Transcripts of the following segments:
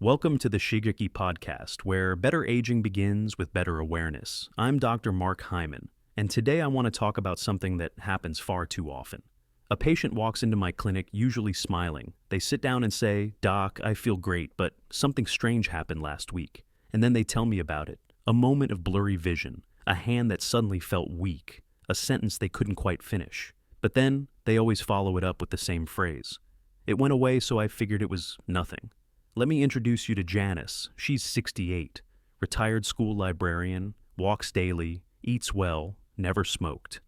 Welcome to the Shigeaki Podcast, where better aging begins with better awareness. I'm Dr. Mark Hyman, and today I want to talk about something that happens far too often. A patient walks into my clinic usually smiling. They sit down and say, "Doc, I feel great, but something strange happened last week." And then they tell me about it. A moment of blurry vision, a hand that suddenly felt weak, a sentence they couldn't quite finish. But then they always follow it up with the same phrase. It went away, so I figured it was nothing. Let me introduce you to Janice. She's 68, retired school librarian, walks daily, eats well, never smoked.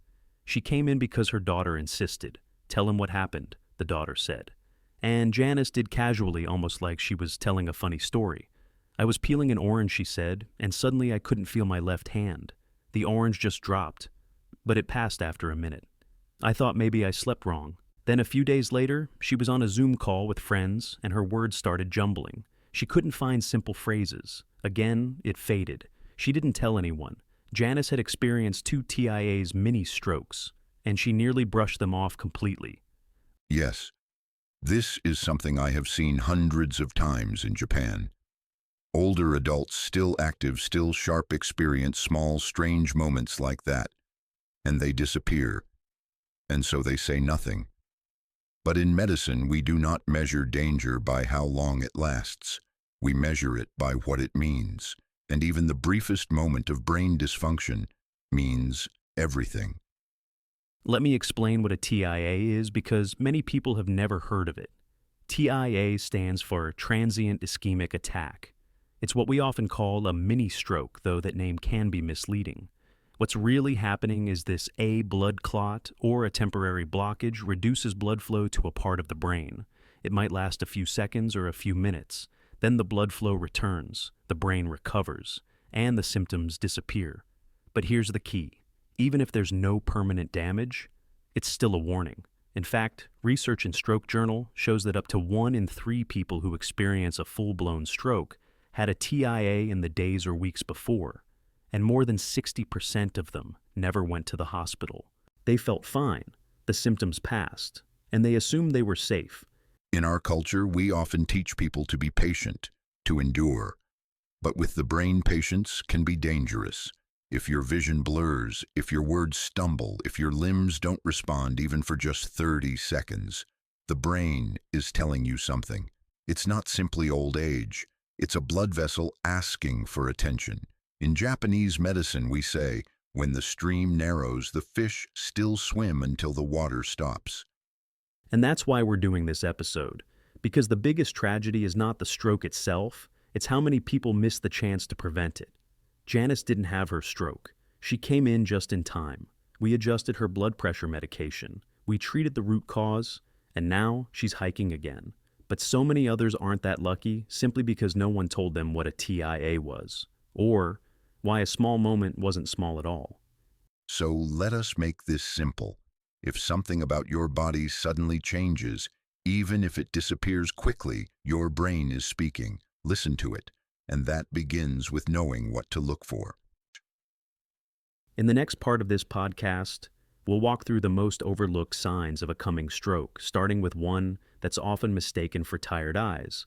She came in because her daughter insisted. "Tell him what happened," the daughter said. And Janice did casually, almost like she was telling a funny story. "I was peeling an orange," she said, "and suddenly I couldn't feel my left hand. The orange just dropped, but it passed after a minute. I thought maybe I slept wrong." Then a few days later, she was on a Zoom call with friends, and her words started jumbling. She couldn't find simple phrases. Again, it faded. She didn't tell anyone. Janice had experienced 2 TIA's mini strokes, and she nearly brushed them off completely. Yes, this is something I have seen hundreds of times in Japan. Older adults, still active, still sharp, experience small, strange moments like that, and they disappear, and so they say nothing. But in medicine, we do not measure danger by how long it lasts. We measure it by what it means. And even the briefest moment of brain dysfunction means everything. Let me explain what a TIA is, because many people have never heard of it. TIA stands for Transient Ischemic Attack. It's what we often call a mini stroke, though that name can be misleading. What's really happening is this blood clot or a temporary blockage reduces blood flow to a part of the brain. It might last a few seconds or a few minutes. Then the blood flow returns, the brain recovers, and the symptoms disappear. But here's the key. Even if there's no permanent damage, it's still a warning. In fact, research in Stroke Journal shows that up to 1 in 3 people who experience a full-blown stroke had a TIA in the days or weeks before. And more than 60% of them never went to the hospital. They felt fine, the symptoms passed, and they assumed they were safe. In our culture, we often teach people to be patient, to endure. But with the brain, patience can be dangerous. If your vision blurs, if your words stumble, if your limbs don't respond even for just 30 seconds, the brain is telling you something. It's not simply old age. It's a blood vessel asking for attention. In Japanese medicine, we say, when the stream narrows, the fish still swim until the water stops. And that's why we're doing this episode, because the biggest tragedy is not the stroke itself, it's how many people miss the chance to prevent it. Janice didn't have her stroke. She came in just in time. We adjusted her blood pressure medication. We treated the root cause, and now she's hiking again. But so many others aren't that lucky simply because no one told them what a TIA was, or why a small moment wasn't small at all. So let us make this simple. If something about your body suddenly changes, even if it disappears quickly, your brain is speaking. Listen to it, and that begins with knowing what to look for. In the next part of this podcast, we'll walk through the most overlooked signs of a coming stroke, starting with one that's often mistaken for tired eyes,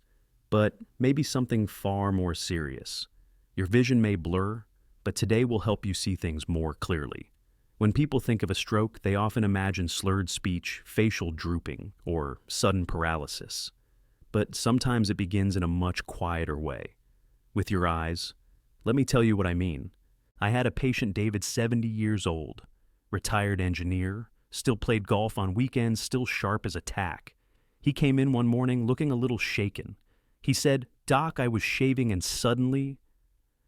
but maybe something far more serious. Your vision may blur, but today will help you see things more clearly. When people think of a stroke, they often imagine slurred speech, facial drooping, or sudden paralysis. But sometimes it begins in a much quieter way. With your eyes. Let me tell you what I mean. I had a patient, David, 70 years old, retired engineer, still played golf on weekends, still sharp as a tack. He came in one morning looking a little shaken. He said, "Doc, I was shaving and suddenly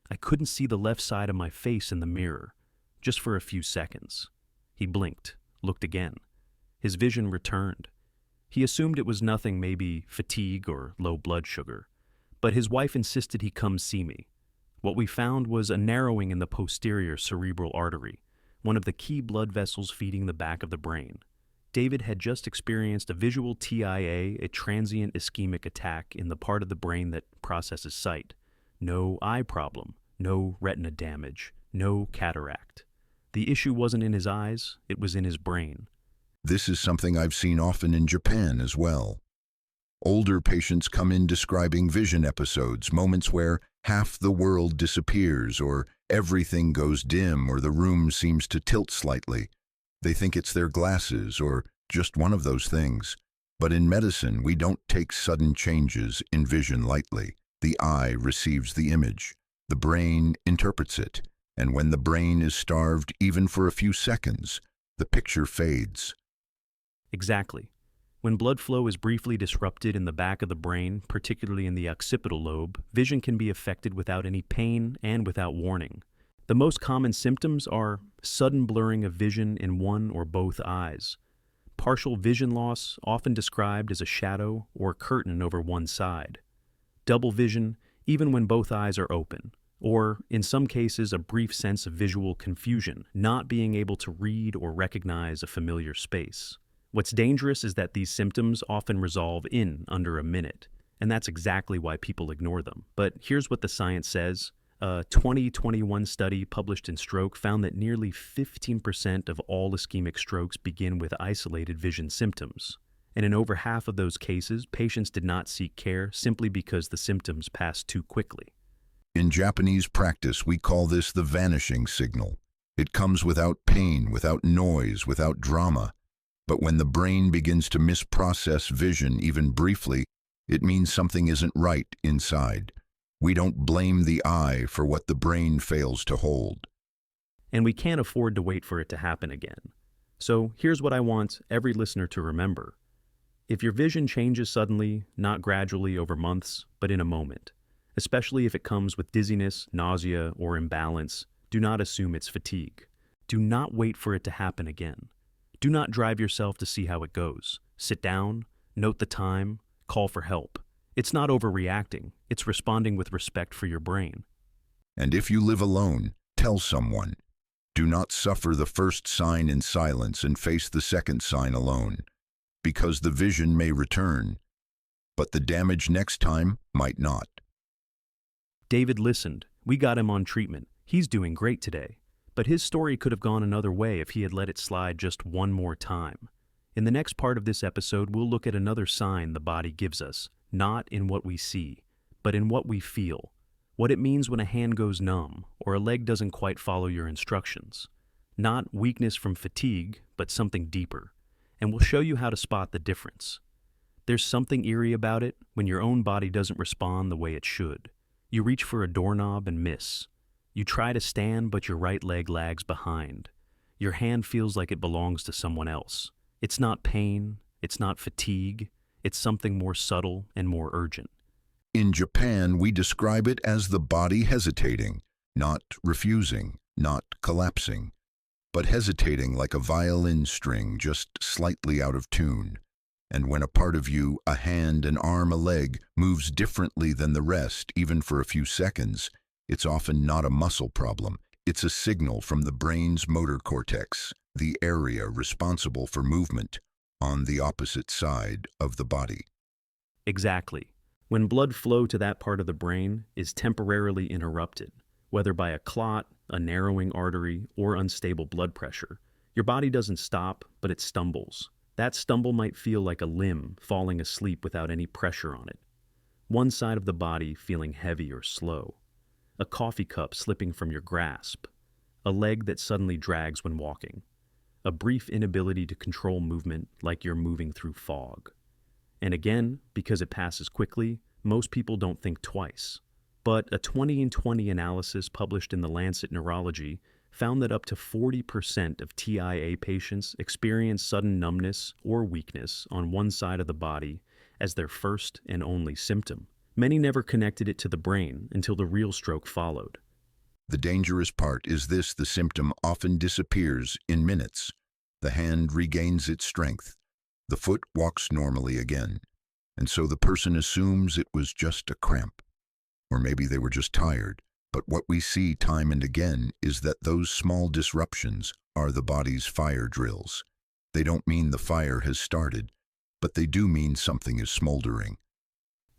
I couldn't see the left side of my face in the mirror, just for a few seconds." He blinked, looked again. His vision returned. He assumed it was nothing, maybe fatigue or low blood sugar. But his wife insisted he come see me. What we found was a narrowing in the posterior cerebral artery, one of the key blood vessels feeding the back of the brain. David had just experienced a visual TIA, a transient ischemic attack in the part of the brain that processes sight. No eye problem. No retina damage, no cataract. The issue wasn't in his eyes, it was in his brain. This is something I've seen often in Japan as well. Older patients come in describing vision episodes, moments where half the world disappears or everything goes dim or the room seems to tilt slightly. They think it's their glasses or just one of those things. But in medicine, we don't take sudden changes in vision lightly. The eye receives the image. The brain interprets it. And when the brain is starved even for a few seconds, the picture fades. Exactly. When blood flow is briefly disrupted in the back of the brain, particularly in the occipital lobe, vision can be affected without any pain and without warning. The most common symptoms are sudden blurring of vision in one or both eyes, partial vision loss, often described as a shadow or curtain over one side, double vision, even when both eyes are open, or, in some cases, a brief sense of visual confusion, not being able to read or recognize a familiar space. What's dangerous is that these symptoms often resolve in under a minute, and that's exactly why people ignore them. But here's what the science says. A 2021 study published in Stroke found that nearly 15% of all ischemic strokes begin with isolated vision symptoms. And in over half of those cases, patients did not seek care simply because the symptoms passed too quickly. In Japanese practice, we call this the vanishing signal. It comes without pain, without noise, without drama. But when the brain begins to misprocess vision even briefly, it means something isn't right inside. We don't blame the eye for what the brain fails to hold. And we can't afford to wait for it to happen again. So here's what I want every listener to remember. If your vision changes suddenly, not gradually over months, but in a moment, especially if it comes with dizziness, nausea, or imbalance, do not assume it's fatigue. Do not wait for it to happen again. Do not drive yourself to see how it goes. Sit down, note the time, call for help. It's not overreacting, it's responding with respect for your brain. And if you live alone, tell someone. Do not suffer the first sign in silence and face the second sign alone, because the vision may return, but the damage next time might not. David listened. We got him on treatment. He's doing great today. But his story could have gone another way if he had let it slide just one more time. In the next part of this episode, we'll look at another sign the body gives us, not in what we see, but in what we feel. What it means when a hand goes numb or a leg doesn't quite follow your instructions. Not weakness from fatigue, but something deeper. And we'll show you how to spot the difference. There's something eerie about it when your own body doesn't respond the way it should. You reach for a doorknob and miss. You try to stand, but your right leg lags behind. Your hand feels like it belongs to someone else. It's not pain, it's not fatigue, it's something more subtle and more urgent. In Japan, we describe it as the body hesitating, not refusing, not collapsing, but hesitating like a violin string just slightly out of tune. And when a part of you, a hand, an arm, a leg, moves differently than the rest, even for a few seconds, it's often not a muscle problem. It's a signal from the brain's motor cortex, the area responsible for movement, on the opposite side of the body. Exactly. When blood flow to that part of the brain is temporarily interrupted, whether by a clot, a narrowing artery, or unstable blood pressure, your body doesn't stop, but it stumbles. That stumble might feel like a limb falling asleep without any pressure on it. One side of the body feeling heavy or slow. A coffee cup slipping from your grasp. A leg that suddenly drags when walking. A brief inability to control movement like you're moving through fog. And again, because it passes quickly, most people don't think twice. But a 20-in-20 analysis published in the Lancet Neurology found that up to 40% of TIA patients experience sudden numbness or weakness on one side of the body as their first and only symptom. Many never connected it to the brain until the real stroke followed. The dangerous part is this: the symptom often disappears in minutes. The hand regains its strength. The foot walks normally again. And so the person assumes it was just a cramp. Or maybe they were just tired. But what we see time and again is that those small disruptions are the body's fire drills. They don't mean the fire has started, but they do mean something is smoldering.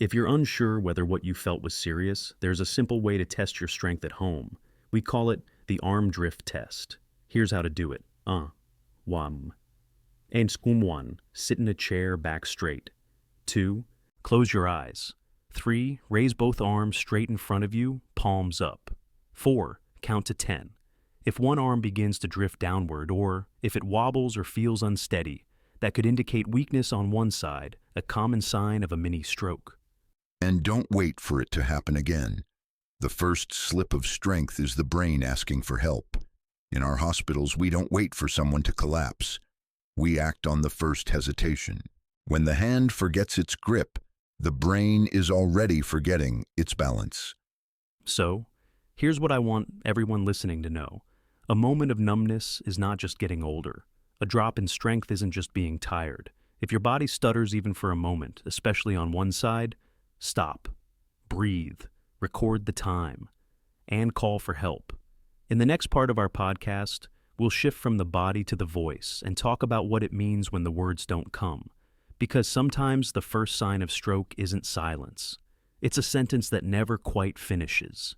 If you're unsure whether what you felt was serious, there's a simple way to test your strength at home. We call it the arm drift test. Here's how to do it. One. And skum 1, sit in a chair back straight. 2, Close your eyes. 3. Raise both arms straight in front of you, palms up. 4. Count to 10. If one arm begins to drift downward, or if it wobbles or feels unsteady, that could indicate weakness on one side, a common sign of a mini stroke. And don't wait for it to happen again. The first slip of strength is the brain asking for help. In our hospitals, we don't wait for someone to collapse. We act on the first hesitation. When the hand forgets its grip, the brain is already forgetting its balance. So, here's what I want everyone listening to know. A moment of numbness is not just getting older. A drop in strength isn't just being tired. If your body stutters even for a moment, especially on one side, stop, breathe, record the time, and call for help. In the next part of our podcast, we'll shift from the body to the voice and talk about what it means when the words don't come. Because sometimes the first sign of stroke isn't silence. It's a sentence that never quite finishes.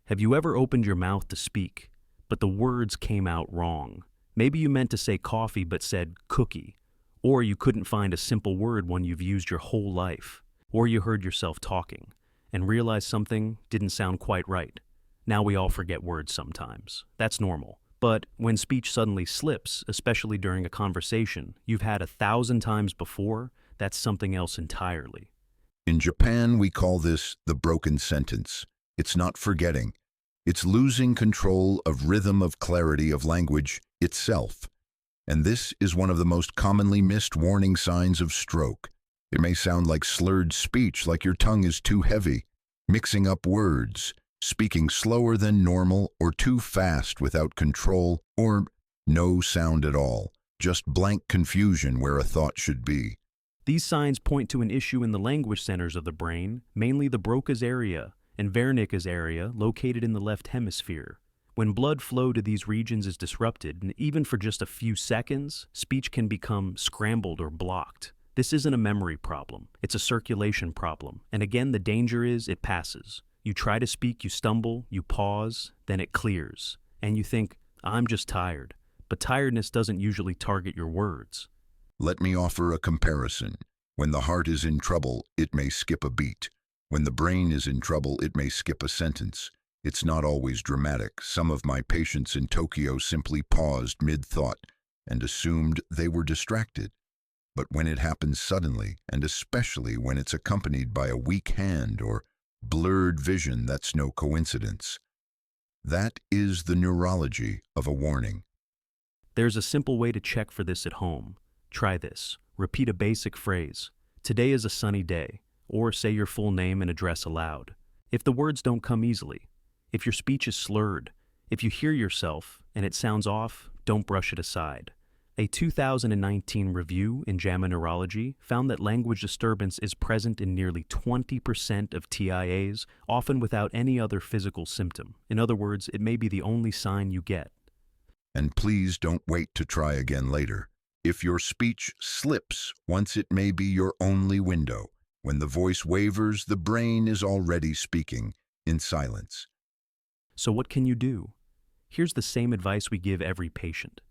Have you ever opened your mouth to speak, but the words came out wrong? Maybe you meant to say coffee but said cookie. Or you couldn't find a simple word one you've used your whole life. Or you heard yourself talking and realized something didn't sound quite right. Now we all forget words sometimes. That's normal. But when speech suddenly slips, especially during a conversation you've had 1,000 times before, that's something else entirely. In Japan, we call this the broken sentence. It's not forgetting. It's losing control of rhythm of clarity of language itself. And this is one of the most commonly missed warning signs of stroke. It may sound like slurred speech, like your tongue is too heavy, mixing up words, speaking slower than normal, or too fast without control, or no sound at all, just blank confusion where a thought should be. These signs point to an issue in the language centers of the brain, mainly the Broca's area and Wernicke's area located in the left hemisphere. When blood flow to these regions is disrupted, and even for just a few seconds, speech can become scrambled or blocked. This isn't a memory problem, it's a circulation problem. And again, the danger is it passes. You try to speak, you stumble, you pause, then it clears. And you think, I'm just tired. But tiredness doesn't usually target your words. Let me offer a comparison. When the heart is in trouble, it may skip a beat. When the brain is in trouble, it may skip a sentence. It's not always dramatic. Some of my patients in Tokyo simply paused mid-thought and assumed they were distracted. But when it happens suddenly, and especially when it's accompanied by a weak hand or blurred vision, that's no coincidence. That is the neurology of a warning. There's a simple way to check for this at home. Try this. Repeat a basic phrase. Today is a sunny day. Or say your full name and address aloud. If the words don't come easily, if your speech is slurred, if you hear yourself and it sounds off, don't brush it aside. A 2019 review in JAMA Neurology found that language disturbance is present in nearly 20% of TIAs, often without any other physical symptom. In other words, it may be the only sign you get. And please don't wait to try again later. If your speech slips once, it may be your only window. When the voice wavers, the brain is already speaking in silence. So what can you do? Here's the same advice we give every patient.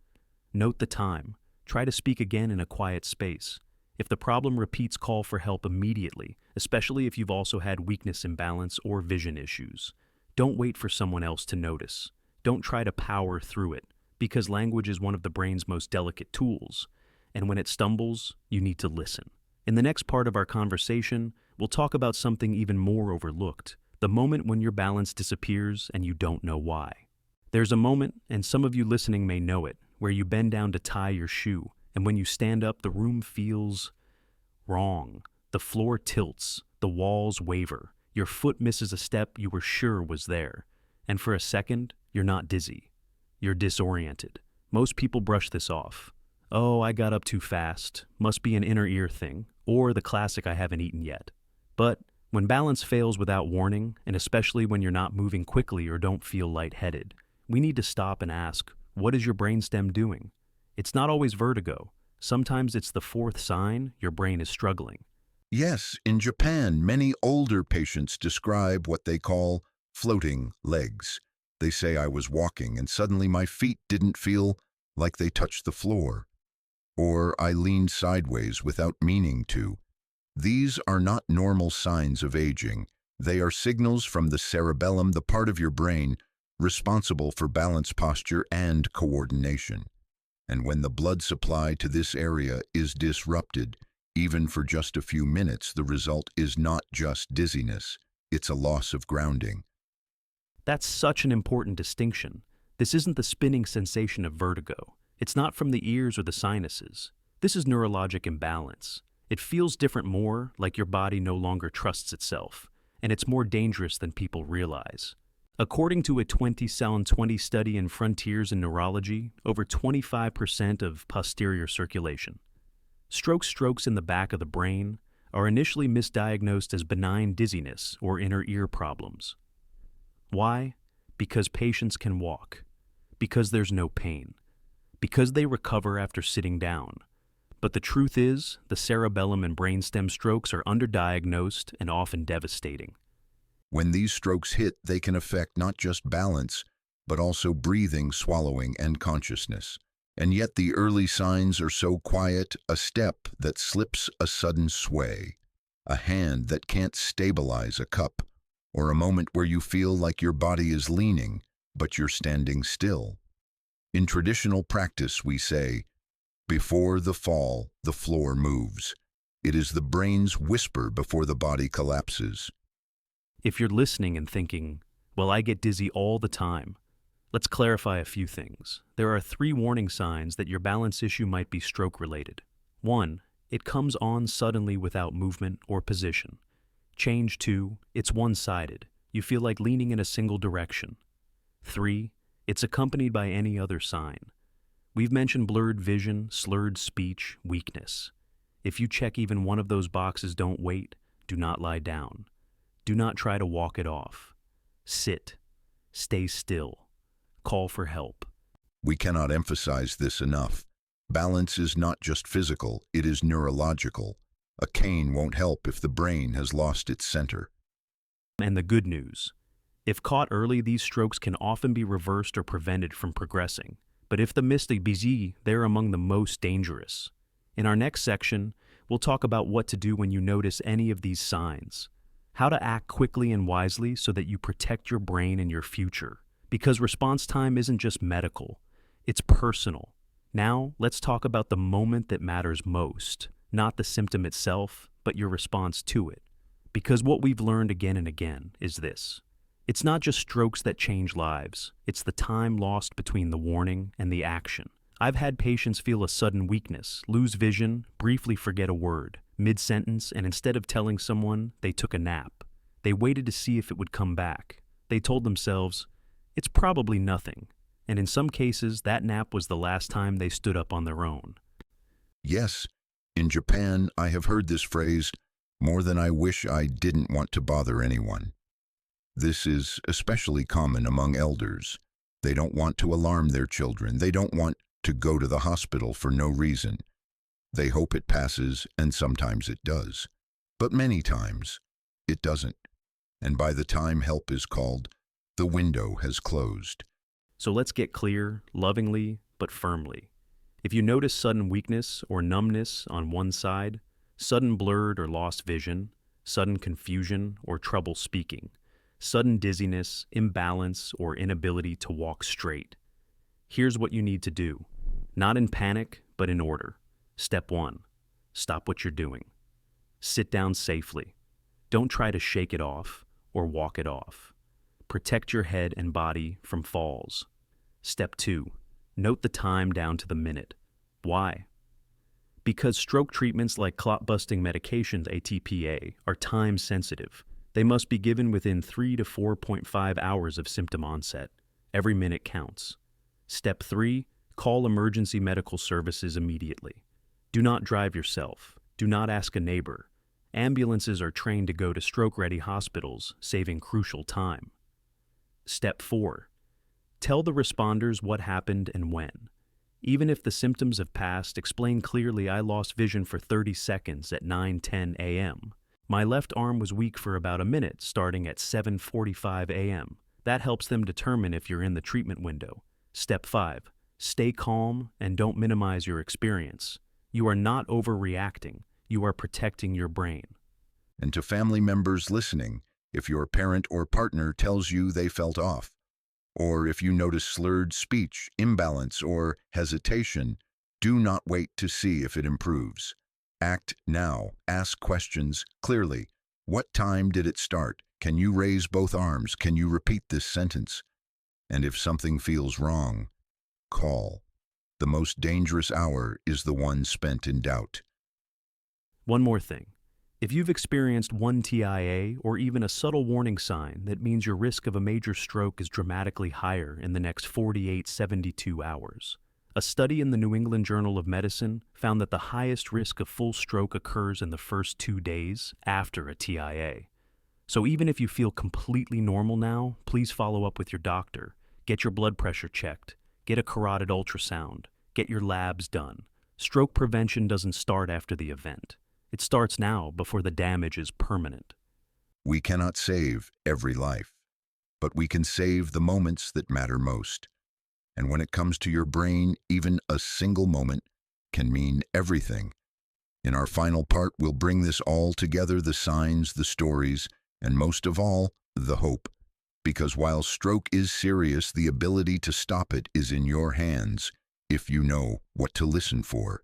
Note the time. Try to speak again in a quiet space. If the problem repeats, call for help immediately, especially if you've also had weakness imbalance or vision issues. Don't wait for someone else to notice. Don't try to power through it, because language is one of the brain's most delicate tools. And when it stumbles, you need to listen. In the next part of our conversation, we'll talk about something even more overlooked, the moment when your balance disappears and you don't know why. There's a moment, and some of you listening may know it, where you bend down to tie your shoe, and when you stand up, the room feels wrong. The floor tilts, the walls waver, your foot misses a step you were sure was there, and for a second, you're not dizzy. You're disoriented. Most people brush this off. Oh, I got up too fast. Must be an inner ear thing. Or the classic, I haven't eaten yet. But when balance fails without warning, and especially when you're not moving quickly or don't feel lightheaded, we need to stop and ask, what is your brainstem doing? It's not always vertigo. Sometimes it's the fourth sign your brain is struggling. Yes, in Japan, many older patients describe what they call floating legs. They say I was walking and suddenly my feet didn't feel like they touched the floor. Or I leaned sideways without meaning to. These are not normal signs of aging. They are signals from the cerebellum, the part of your brain responsible for balance, posture, and coordination. And when the blood supply to this area is disrupted, even for just a few minutes, the result is not just dizziness, it's a loss of grounding. That's such an important distinction. This isn't the spinning sensation of vertigo. It's not from the ears or the sinuses. This is neurologic imbalance. It feels different, more like your body no longer trusts itself, and it's more dangerous than people realize. According to a 2020 study in Frontiers in Neurology, over 25% of posterior circulation. Strokes in the back of the brain are initially misdiagnosed as benign dizziness or inner ear problems. Why? Because patients can walk. Because there's no pain. Because they recover after sitting down. But the truth is, the cerebellum and brainstem strokes are underdiagnosed and often devastating. When these strokes hit, they can affect not just balance, but also breathing, swallowing, and consciousness. And yet the early signs are so quiet: a step that slips, a sudden sway, a hand that can't stabilize a cup, or a moment where you feel like your body is leaning, but you're standing still. In traditional practice, we say, before the fall, the floor moves. It is the brain's whisper before the body collapses. If you're listening and thinking, well, I get dizzy all the time, let's clarify a few things. There are 3 warning signs that your balance issue might be stroke-related. 1, it comes on suddenly without movement or position. Change 2, it's one-sided. You feel like leaning in a single direction. 3, it's accompanied by any other sign. We've mentioned blurred vision, slurred speech, weakness. If you check even one of those boxes, don't wait. Do not lie down. Do not try to walk it off. Sit. Stay still. Call for help. We cannot emphasize this enough. Balance is not just physical, it is neurological. A cane won't help if the brain has lost its center. And the good news: if caught early, these strokes can often be reversed or prevented from progressing. But if the missed are busy, they're among the most dangerous. In our next section, we'll talk about what to do when you notice any of these signs. How to act quickly and wisely so that you protect your brain and your future. Because response time isn't just medical, it's personal. Now, let's talk about the moment that matters most. Not the symptom itself, but your response to it. Because what we've learned again and again is this: it's not just strokes that change lives, it's the time lost between the warning and the action. I've had patients feel a sudden weakness, lose vision, briefly forget a word, mid-sentence, and instead of telling someone, they took a nap. They waited to see if it would come back. They told themselves, it's probably nothing. And in some cases, that nap was the last time they stood up on their own. Yes, in Japan, I have heard this phrase more than I wish I didn't want to bother anyone. This is especially common among elders. They don't want to alarm their children. They don't want to go to the hospital for no reason. They hope it passes, and sometimes it does. But many times, it doesn't. And by the time help is called, the window has closed. So let's get clear, lovingly but firmly. If you notice sudden weakness or numbness on one side, sudden blurred or lost vision, sudden confusion or trouble speaking, sudden dizziness, imbalance, or inability to walk straight, here's what you need to do. Not in panic, but in order. Step 1, stop what you're doing. Sit down safely. Don't try to shake it off or walk it off. Protect your head and body from falls. Step 2, note the time down to the minute. Why? Because stroke treatments like clot-busting medications, ATPA, are time-sensitive. They must be given within 3 to 4.5 hours of symptom onset. Every minute counts. Step 3, call emergency medical services immediately. Do not drive yourself. Do not ask a neighbor. Ambulances are trained to go to stroke-ready hospitals, saving crucial time. Step 4, tell the responders what happened and when. Even if the symptoms have passed, explain clearly, I lost vision for 30 seconds at 9:10 a.m. My left arm was weak for about a minute, starting at 7:45 a.m. That helps them determine if you're in the treatment window. Step 5, stay calm and don't minimize your experience. You are not overreacting. you are protecting your brain. And to family members listening, if your parent or partner tells you they felt off, or if you notice slurred speech, imbalance, or hesitation, do not wait to see if it improves. Act now. Ask questions clearly. What time did it start? Can you raise both arms? Can you repeat this sentence? And if something feels wrong, call. The most dangerous hour is the one spent in doubt. One more thing. If you've experienced one TIA or even a subtle warning sign, that means your risk of a major stroke is dramatically higher in the next 48-72 hours. A study in the New England Journal of Medicine found that the highest risk of full stroke occurs in the first 2 days after a TIA. So even if you feel completely normal now, please follow up with your doctor. Get your blood pressure checked. Get a carotid ultrasound. Get your labs done. Stroke prevention doesn't start after the event. It starts now before the damage is permanent. We cannot save every life, but we can save the moments that matter most. And when it comes to your brain, even a single moment can mean everything. In our final part, we'll bring this all together, the signs, the stories, and most of all, the hope. Because while stroke is serious, the ability to stop it is in your hands if you know what to listen for.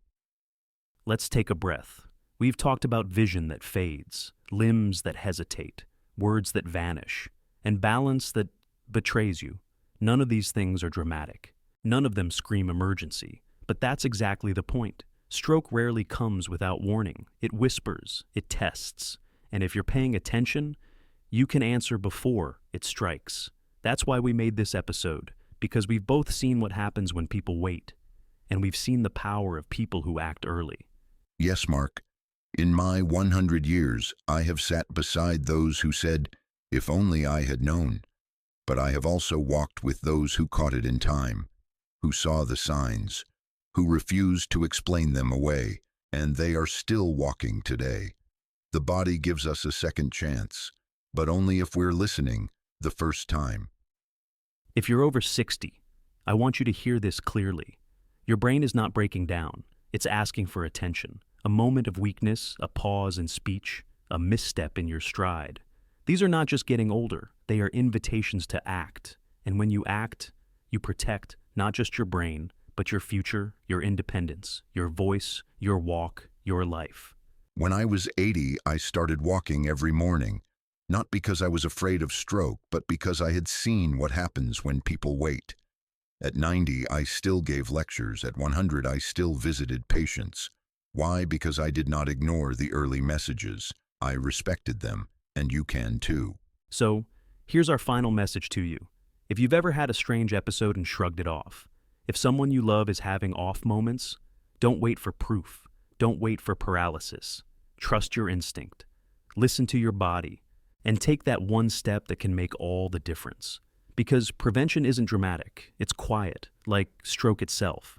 Let's take a breath. We've talked about vision that fades, limbs that hesitate, words that vanish, and balance that betrays you. None of these things are dramatic. None of them scream emergency. But that's exactly the point. Stroke rarely comes without warning. It whispers, it tests, and if you're paying attention, you can answer before it strikes. That's why we made this episode, because we've both seen what happens when people wait, and we've seen the power of people who act early. Yes, Mark. In my 100 years, I have sat beside those who said, "If only I had known." But I have also walked with those who caught it in time, who saw the signs, who refused to explain them away, and they are still walking today. The body gives us a second chance, but only if we're listening the first time. If you're over 60, I want you to hear this clearly. Your brain is not breaking down. It's asking for attention. A moment of weakness, a pause in speech, a misstep in your stride. These are not just getting older. They are invitations to act. And when you act, you protect not just your brain, but your future, your independence, your voice, your walk, your life. When I was 80, I started walking every morning, not because I was afraid of stroke, but because I had seen what happens when people wait. At 90, I still gave lectures. At 100, I still visited patients. Why? Because I did not ignore the early messages. I respected them, and you can too. So, here's our final message to you. If you've ever had a strange episode and shrugged it off, if someone you love is having off moments, don't wait for proof. Don't wait for paralysis. Trust your instinct. Listen to your body, and take that one step that can make all the difference. Because prevention isn't dramatic. It's quiet, like stroke itself.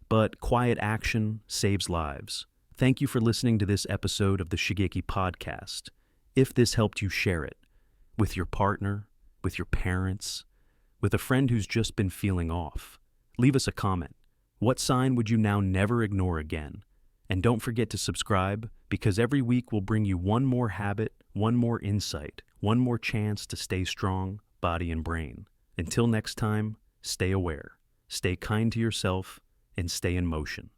But quiet action saves lives. Thank you for listening to this episode of the Shigeaki Podcast. If this helped you, share it with your partner, with your parents, with a friend who's just been feeling off. Leave us a comment. What sign would you now never ignore again? And don't forget to subscribe, because every week we'll bring you one more habit, one more insight, one more chance to stay strong, body and brain. Until next time, stay aware, stay kind to yourself, and stay in motion.